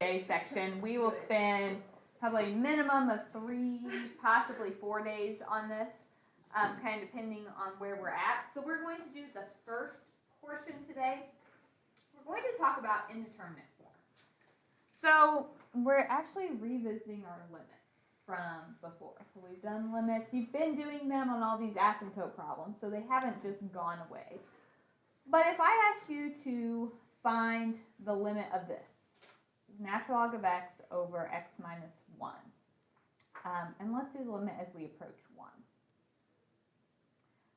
today's section. We will spend probably a minimum of 3, possibly 4 days on this, kind of depending on where we're at. So we're going to do the first portion today. We're going to talk about indeterminate forms. So we're actually revisiting our limits from before. So we've done limits. You've been doing them on all these asymptote problems, so they haven't just gone away. But if I asked you to find the limit of this, natural log of x over x minus 1. And let's do the limit as we approach 1.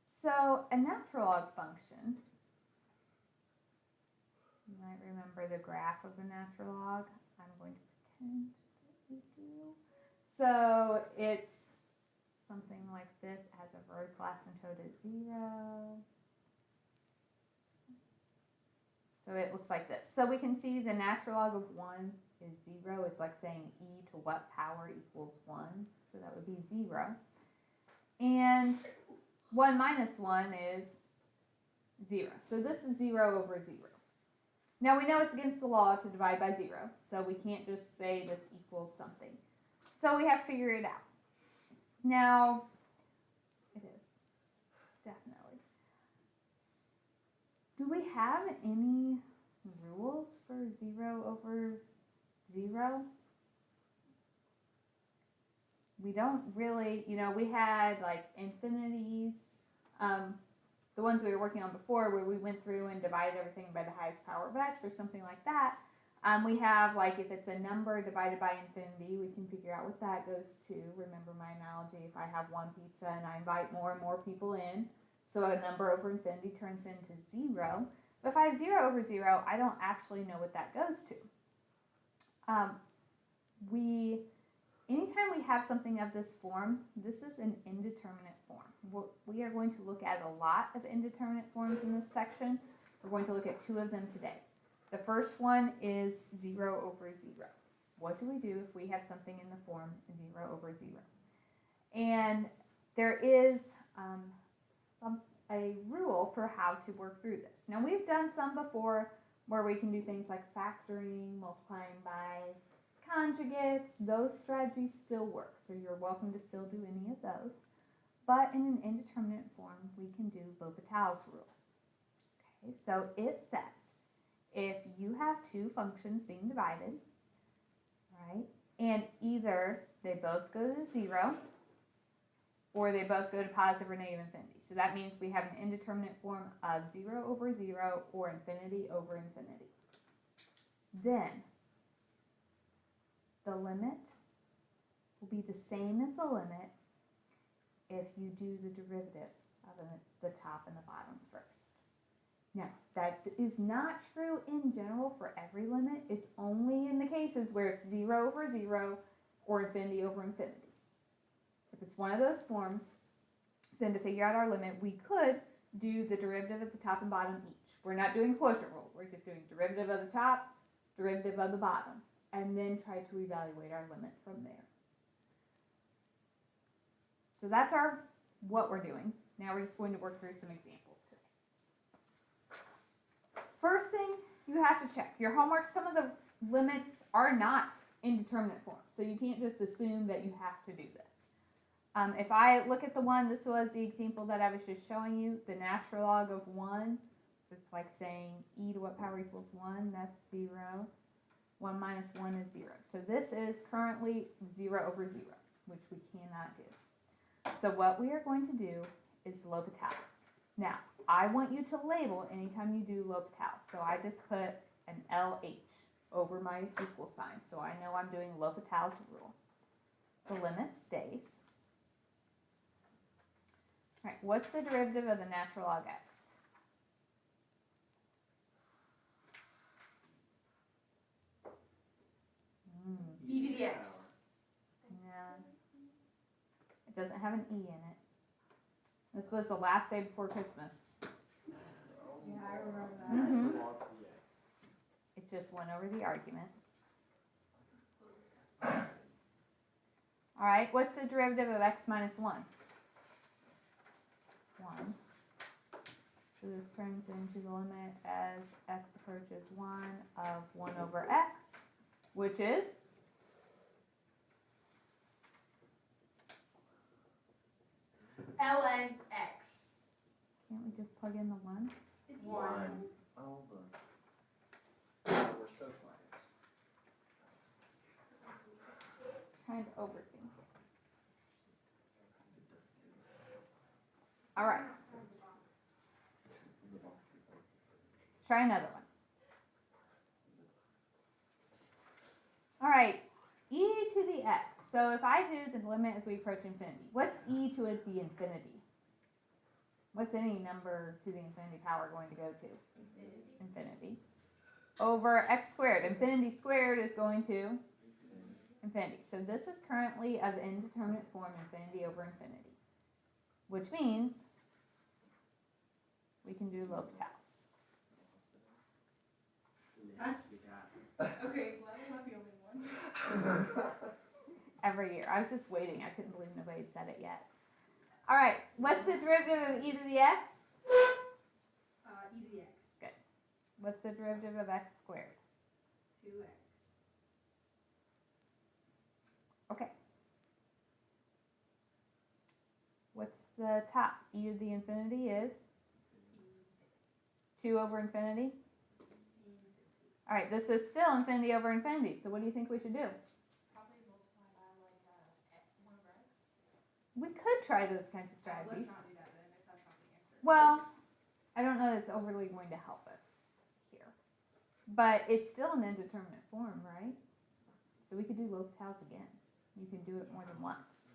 So a natural log function, you might remember the graph of a natural log. I'm going to pretend that we do. So it's something like this. It has a vertical asymptote at 0. So it looks like this. So we can see the natural log of 1 is 0. It's like saying e to what power equals 1. So that would be 0. And 1 minus 1 is 0. So this is 0 over 0. Now we know it's against the law to divide by 0. So we can't just say this equals something. So we have to figure it out. Now, it is, definitely. Do we have any rules for 0 over 0? We don't really, we had like infinities, the ones we were working on before where we went through and divided everything by the highest power of x or something like that. We have like if it's a number divided by infinity, we can figure out what that goes to. Remember my analogy, if I have 1 pizza and I invite more and more people in, so a number over infinity turns into 0. But if I have 0 over 0, I don't actually know what that goes to. Anytime we have something of this form, this is an indeterminate form. We are going to look at a lot of indeterminate forms in this section. We're going to look at 2 of them today. The first one is 0 over 0. What do we do if we have something in the form 0 over 0? And there is a rule for how to work through this. Now we've done some before where we can do things like factoring, multiplying by conjugates. Those strategies still work, so you're welcome to still do any of those. But in an indeterminate form, we can do L'Hopital's rule. Okay, so it says if you have 2 functions being divided, right, and either they both go to 0 or they both go to positive or negative infinity. So that means we have an indeterminate form of 0 over 0 or infinity over infinity. Then the limit will be the same as the limit if you do the derivative of the top and the bottom first. Now, that is not true in general for every limit. It's only in the cases where it's 0 over 0 or infinity over infinity. If it's one of those forms, then to figure out our limit, we could do the derivative of the top and bottom each. We're not doing quotient rule. We're just doing derivative of the top, derivative of the bottom, and then try to evaluate our limit from there. So that's what we're doing. Now we're just going to work through some examples today. First thing you have to check, your homework, some of the limits are not indeterminate forms, so you can't just assume that you have to do this. If I look at the one, this was the example that I was just showing you, the natural log of 1, so it's like saying e to what power equals 1, that's 0. 1 minus 1 is 0. So this is currently 0 over 0, which we cannot do. So what we are going to do is L'Hopital's. Now, I want you to label anytime you do L'Hopital's. So I just put an LH over my equal sign. So I know I'm doing L'Hopital's rule. The limit stays. All right, what's the derivative of the natural log x? E to the x. Yeah. It doesn't have an e in it. This was the last day before Christmas. Yeah, I remember that. It just went over the argument. All right, what's the derivative of x minus 1? 1. So this turns into the limit as x approaches 1 of 1 over x. which is ln x. can't we just plug in the 1? One. We're so flat. Trying to overthink. All right. Let's try another one. All right, e to the x. So if I do the limit as we approach infinity, what's e to the infinity? What's any number to the infinity power going to go to? Infinity. Over x squared. Infinity squared is going to infinity. So this is currently of indeterminate form, infinity over infinity. Which means we can do L'Hopital's. Okay, well, I'm not the only one. Every year. I was just waiting. I couldn't believe nobody had said it yet. All right. What's the derivative of e to the x? E to the x. Good. What's the derivative of x squared? 2x. Okay. What's the top? E to the infinity is 2 over infinity. All right. This is still infinity over infinity. So what do you think we should do? Probably multiply by like 1 over x. We could try those kinds of Let's strategies. not do that then if that's not the answer. Well, I don't know that it's overly going to help us here. But it's still an indeterminate form, right? So we could do L'Hopital's again. You can do it more than once.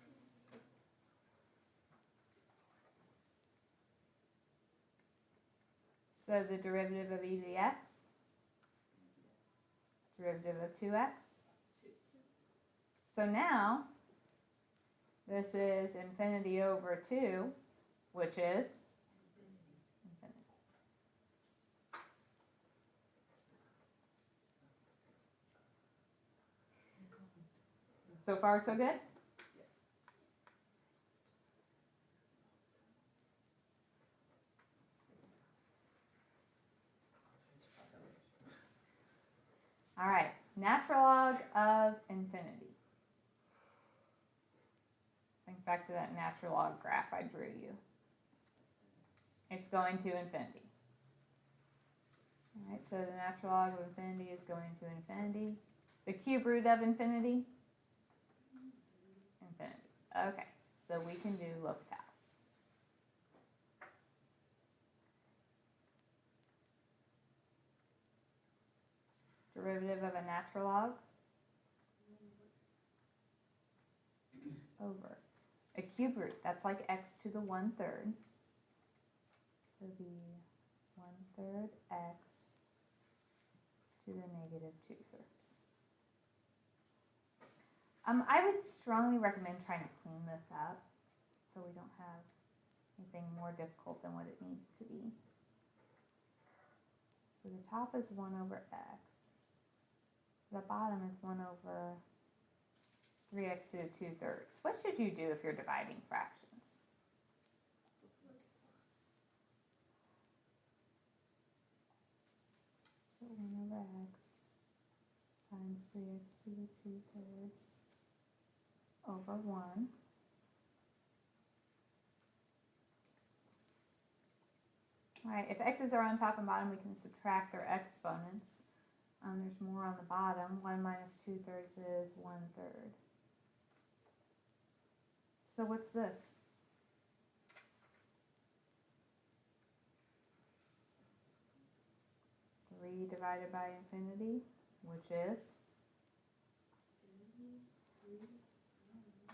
So the derivative of e to the x, derivative of 2x. So now, this is infinity over 2, which is infinity. So far, so good? All right, natural log of infinity. Think back to that natural log graph I drew you. It's going to infinity. All right, so the natural log of infinity is going to infinity. The cube root of infinity? Infinity. Okay, so we can do L'Hopital's. Derivative of a natural log over a cube root. That's like x to the 1/3. So the 1/3 x to the negative 2/3. I would strongly recommend trying to clean this up so we don't have anything more difficult than what it needs to be. So the top is 1 over x. The bottom is 1 over 3x to the 2/3. What should you do if you're dividing fractions? So 1 over x times 3x to the 2/3 over 1. Alright, if x's are on top and bottom, we can subtract their exponents. There's more on the bottom. 1 minus 2/3 is 1/3. So what's this? Three divided by infinity, which is?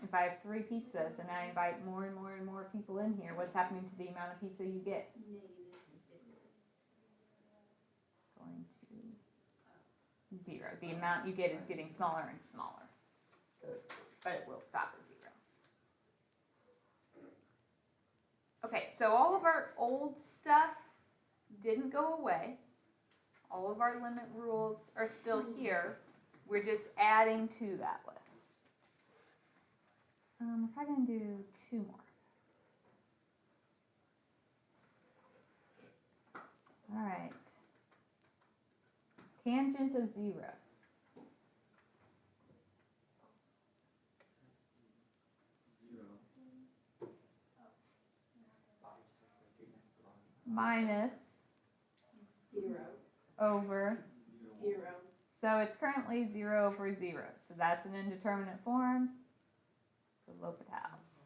If I have 3 pizzas and I invite more and more and more people in here, what's happening to the amount of pizza you get? It's going to 0. The amount you get is getting smaller and smaller. But it will stop at 0. Okay, so all of our old stuff didn't go away. All of our limit rules are still here. We're just adding to that list. We're probably going to do 2 more. All right. Tangent of 0. minus 0, over. 0. So it's currently 0 over 0. So that's an indeterminate form. So L'Hopital's.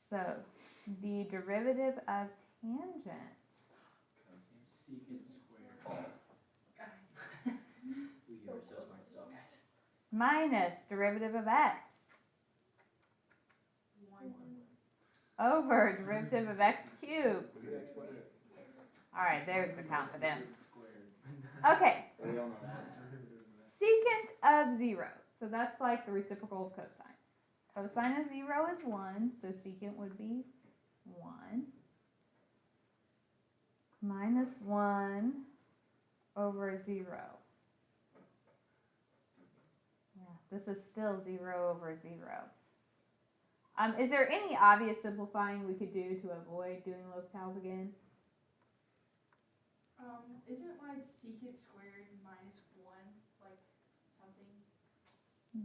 So the derivative of tangent. Secant squared. We are so smart still, guys. Minus derivative of x 1. over derivative of x cubed. Alright, there's the confidence. Squared. Okay, We all know that. secant of 0. So that's like the reciprocal of cosine. Cosine of 0 is 1, so secant would be 1. Minus 1 over 0. Yeah, this is still 0 over 0. Is there any obvious simplifying we could do to avoid doing L'Hopital's again? Isn't like secant squared minus 1, like something?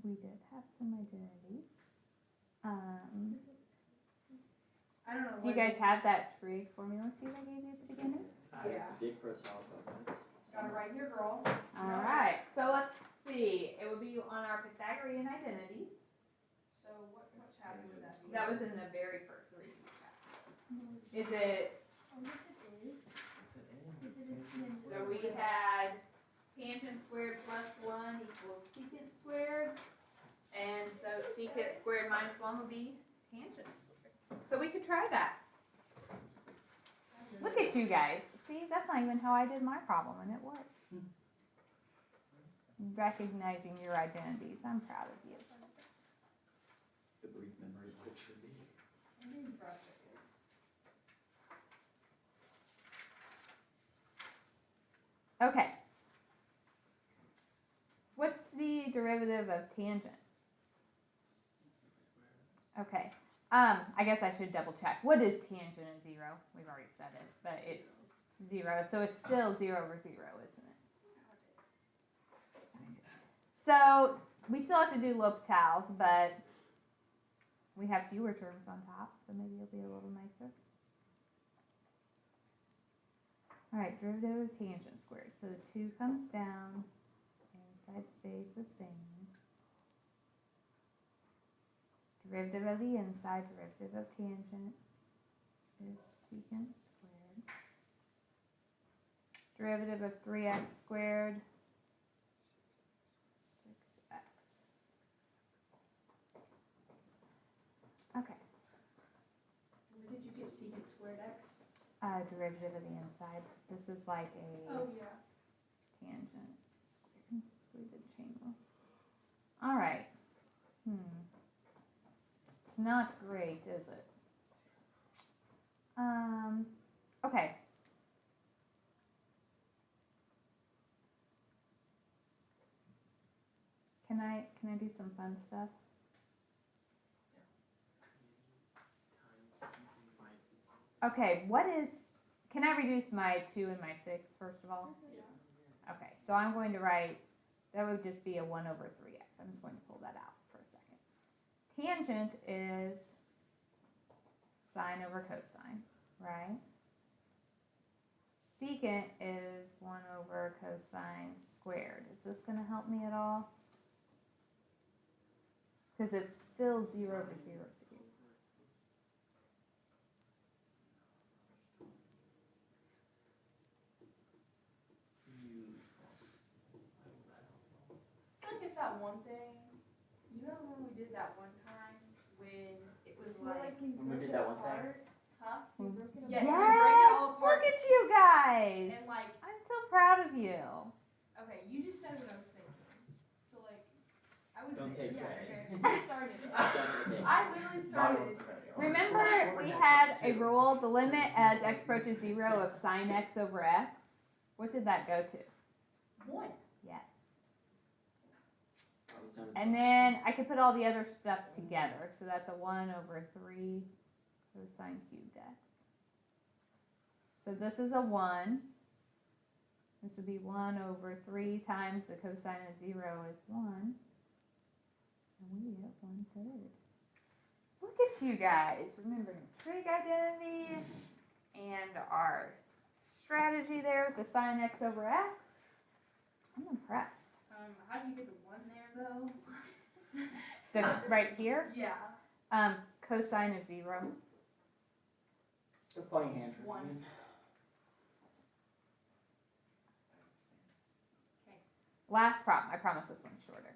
We did have some identities. I don't know. Do you guys have that trig formula sheet I gave you at the beginning? Yeah. Dig for a solid bubble. Got it right here, girl. Alright, so let's see. It would be on our Pythagorean identities. So what chapter would that be? That was in the very first reading chapter. Is it, Oh, yes, it is. so we had tangent squared plus 1 equals secant squared. And so secant squared minus 1 would be tangent squared. So we could try that. Look at you guys. See, that's not even how I did my problem, and it works. Recognizing your identities. I'm proud of you. The brief memory of it should be. I'm being frustrated. Okay. What's the derivative of tangent? Okay. I guess I should double check. What is tangent of 0? We've already said it, but it's 0, so it's still 0 over 0, isn't it? So we still have to do L'Hopital's, but we have fewer terms on top, so maybe it'll be a little nicer. Alright, derivative of tangent squared. So the 2 comes down, inside stays the same. Derivative of the inside, derivative of tangent is secant squared. Derivative of 3x squared, 6x. Okay, Where did you get secant squared x? derivative of the inside. This is like a Oh, yeah. tangent squared. So we did chain rule. Alright. It's not great, is it? Okay. Can I do some fun stuff? Okay, can I reduce my 2 and my 6 first of all? Okay, so I'm going to write, that would just be a 1 over 3x. I'm just going to pull that out for a second. Tangent is sine over cosine, right? Secant is 1 over cosine squared. Is this going to help me at all? Because it's still 0 over 0. I feel like it's that one thing. You know when we did that one time when it was like When we did that one thing. huh? Yes, Yes, we break it all apart. look at you guys. And like, I'm so proud of you. okay, you just said what I was thinking. So like, I was Don't there. take Yeah, credit. okay. You started it. Okay. I literally started it. Remember we had a rule, the limit as x approaches 0 of sine x over x? What did that go to? 1. Yes. Oh, it sounded And then I could put all the other stuff together. So that's a 1 over 3 cosine cubed x. So this is a 1. This would be 1 over 3 times the cosine of 0 is 1. And we get 1/3. Look at you guys, remembering trig identity and our strategy there with the sine x over x. I'm impressed. How'd you get the 1 there though? Right here, Yeah. cosine of 0. The funny hand. One. Last problem, I promise this one's shorter.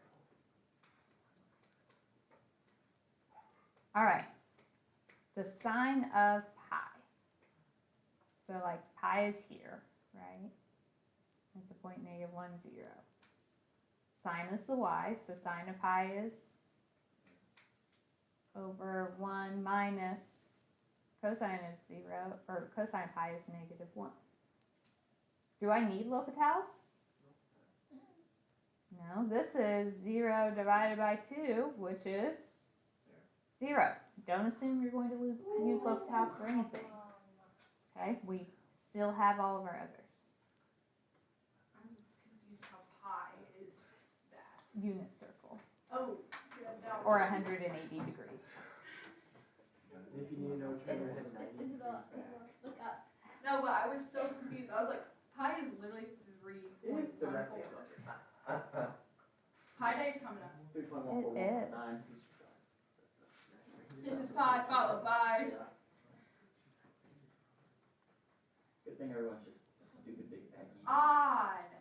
Alright, the sine of pi. So like pi is here, right? It's a point -1, 0. Sine is the y, so sine of pi is over 1 minus cosine of 0, or cosine of pi is -1. Do I need L'Hopital's? No, this is 0 divided by 2, which is 0. Don't assume you're going to use L'Hopital's for anything. Okay, we still have all of our others. I'm confused how pi is that. Unit circle, Oh, yeah, that or one. 180 degrees. If you need to know, turn your head 90 degrees back. Look up. No, but I was so confused. I was like, pi is literally 3.14. It is directly above Pi day is coming up. 3.1419. It This is pi followed by. Yeah. Good thing everyone's just stupid big fat geeks. Odd.